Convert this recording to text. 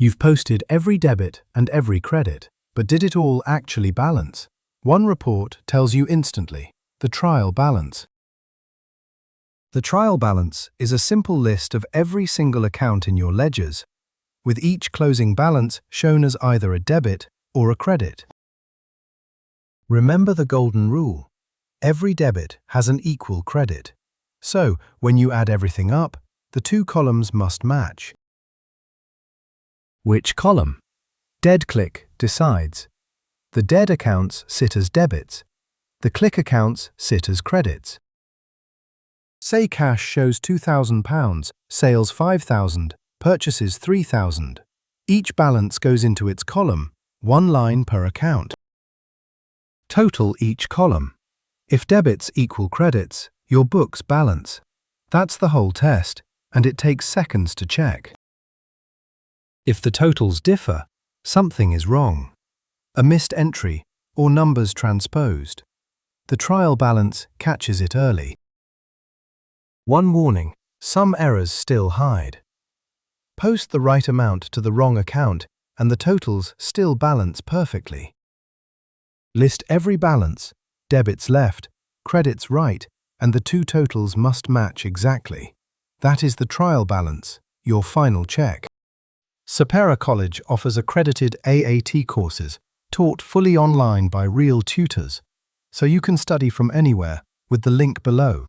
You've posted every debit and every credit, but did it all actually balance? One report tells you instantly, the trial balance. The trial balance is a simple list of every single account in your ledgers, with each closing balance shown as either a debit or a credit. Remember the golden rule. Every debit has an equal credit. So, when you add everything up, the two columns must match. Which column? DEAD CLIC decides. The DEAD accounts sit as debits. The CLIC accounts sit as credits. Say cash shows £2,000, sales £5,000, purchases £3,000. Each balance goes into its column, one line per account. Total each column. If debits equal credits, your books balance. That's the whole test, and it takes seconds to check. If the totals differ, something is wrong. A missed entry or numbers transposed. The trial balance catches it early. One warning, some errors still hide. Post the right amount to the wrong account and the totals still balance perfectly. List every balance, debits left, credits right, and the two totals must match exactly. That is the trial balance, your final check. Sepera College offers accredited AAT courses taught fully online by real tutors, so you can study from anywhere with the link below.